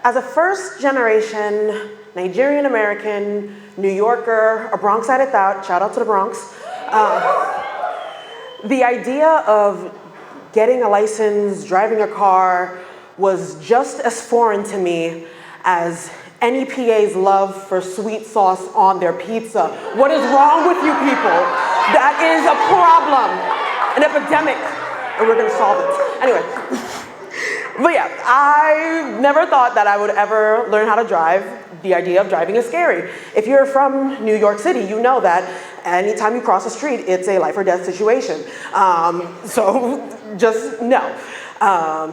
As a first generation Nigerian American, New Yorker, a Bronxite at that, shout out to the Bronx, the idea of getting a license, driving a car, was just as foreign to me as any PA's love for sweet sauce on their pizza. What is wrong with you people? That is a problem, an epidemic, and we're gonna solve it. Anyway, but yeah, I never thought that I would ever learn how to drive. The idea of driving is scary. If you're from New York City, you know that anytime you cross the street, it's a life or death situation. So just know.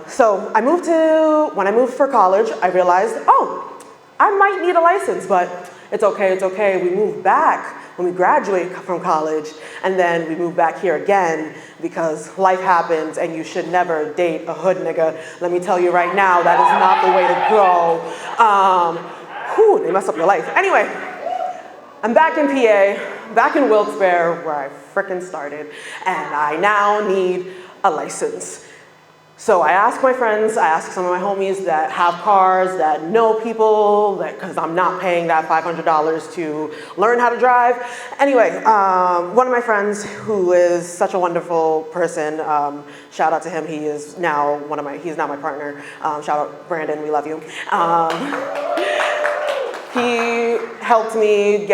So when I moved for college, I realized, oh, I might need a license, but it's okay. We moved back when we graduate from college, and then we moved back here again because life happens and you should never date a hood nigga. Let me tell you right now, that is not the way to go. They mess up your life. Anyway, I'm back in PA, back in Wilkes-Barre, where I frickin' started, and I now need a license. So I asked my friends, I asked some of my homies that have cars, that know people, because I'm not paying that $500 to learn how to drive. Anyway, one of my friends who is such a wonderful person, shout out to him, he's now my partner. Shout out Brandon, we love you. He helped me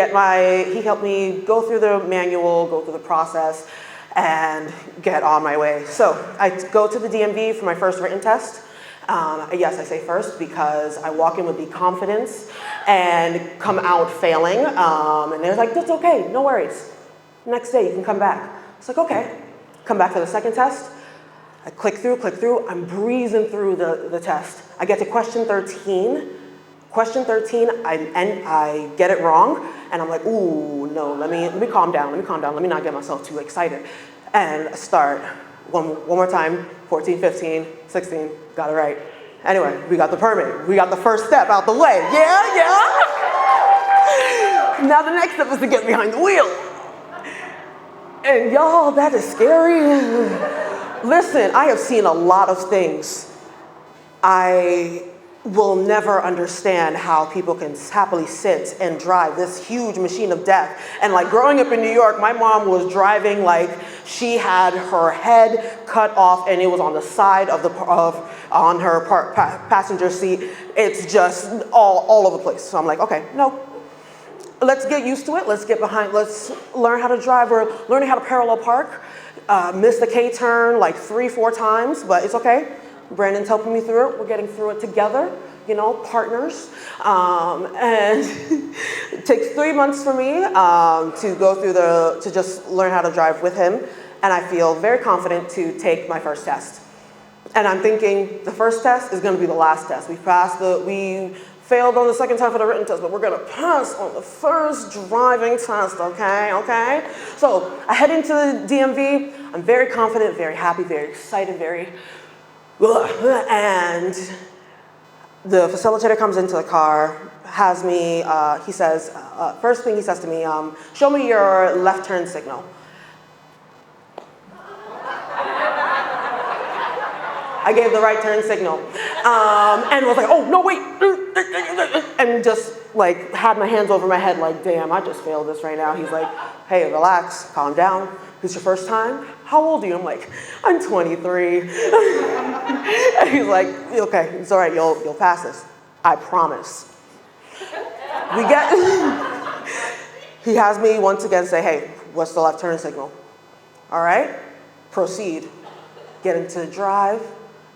go through the manual, go through the process, and get on my way. So I go to the DMV for my first written test. Yes, I say first because I walk in with the confidence and come out failing. And they're like, that's okay, no worries. Next day you can come back. It's like, okay. Come back for the second test. I click through, I'm breezing through the test. I get to question 13. Question 13, I get it wrong, and I'm like, ooh, no, let me calm down, let me not get myself too excited. And start one more time, 14, 15, 16, got it right. Anyway, we got the permit. We got the first step out the way. Yeah. Now the next step is to get behind the wheel. And y'all, that is scary. Listen, I have seen a lot of things. I will never understand how people can happily sit and drive this huge machine of death. And like growing up in New York, my mom was driving like she had her head cut off and it was on the side on her passenger seat. It's just all over the place. So I'm like, okay, no. Let's get used to it. Let's learn how to drive. We're learning how to parallel park. Missed the K-turn like 3-4 times, but it's okay. Brandon's helping me through it. We're getting through it together, partners. And it takes 3 months for me to go through to just learn how to drive with him. And I feel very confident to take my first test. And I'm thinking the first test is going to be the last test. We failed on the second time for the written test, but we're going to pass on the first driving test, okay? So I head into the DMV. I'm very confident, very happy, very excited, and the facilitator comes into the car, has me, he says, first thing he says to me, show me your left turn signal. I gave the right turn signal. And was like, oh, no, wait. And just like had my hands over my head like, damn, I just failed this right now. He's like, hey, relax, calm down. This your first time? How old are you? I'm like, I'm 23. And he's like, okay, it's all right, you'll pass this. I promise. He has me once again say, hey, what's the left turn signal? All right, proceed. Get into drive,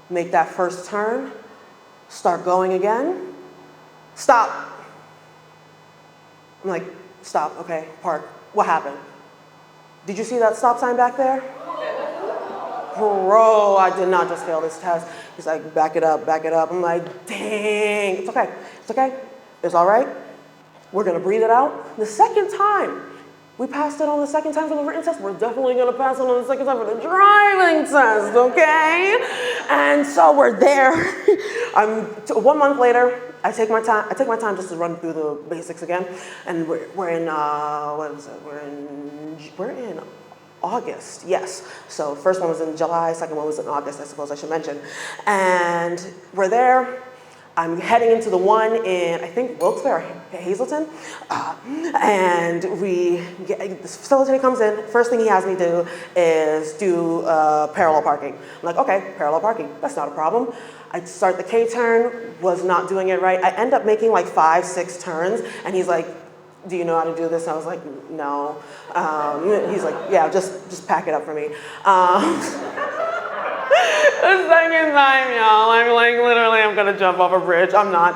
make that first turn, start going again. Stop. I'm like, stop, okay, park. What happened? Did you see that stop sign back there? Bro, I did not just fail this test. He's like, back it up. I'm like, dang, it's okay, it's all right. We're gonna breathe it out. The second time, we passed it on the second time for the written test. We're definitely gonna pass it on the second time for the driving test, okay? And so we're there. 1 month later, I take my time just to run through the basics again. And we're in, what is it? We're in August, yes. So first one was in July, second one was in August, I suppose I should mention. And we're there. I'm heading into the one in, I think, Wilkes-Barre or Hazleton. And the facilitator comes in, first thing he has me do is do parallel parking. I'm like, okay, parallel parking, that's not a problem. I start the K-turn, was not doing it right. I end up making like 5, 6 turns, and he's like, do you know how to do this? And I was like, no. He's like, yeah, just pack it up for me. The second time, y'all, I'm like, literally, I'm gonna jump off a bridge. I'm not.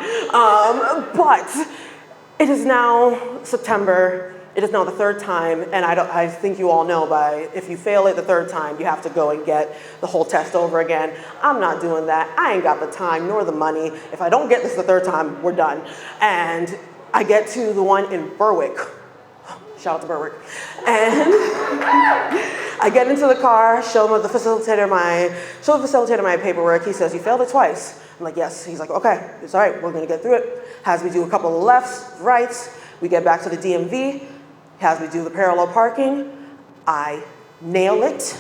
But it is now September. It is now the 3rd time, and I think you all know if you fail it the 3rd time, you have to go and get the whole test over again. I'm not doing that. I ain't got the time nor the money. If I don't get this the 3rd time, we're done. And I get to the one in Berwick. Shout out to Berwick. And I get into the car, show the facilitator my paperwork. He says, you failed it twice. I'm like, yes. He's like, okay, it's all right, we're gonna get through it. Has me do a couple of lefts, rights. We get back to the DMV. Has me do the parallel parking. I nail it.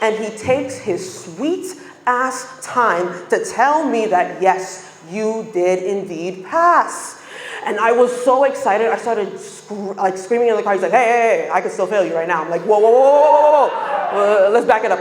And he takes his sweet ass time to tell me that, yes, you did indeed pass. And I was so excited, I started screaming in the car. He's like, hey, I can still fail you right now. I'm like, whoa. Let's back it up.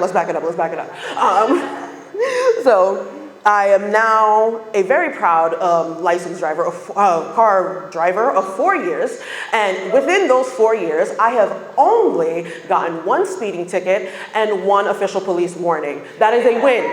So I am now a very proud licensed driver, car driver of 4 years. And within those 4 years, I have only gotten 1 speeding ticket and 1 official police warning. That is a win.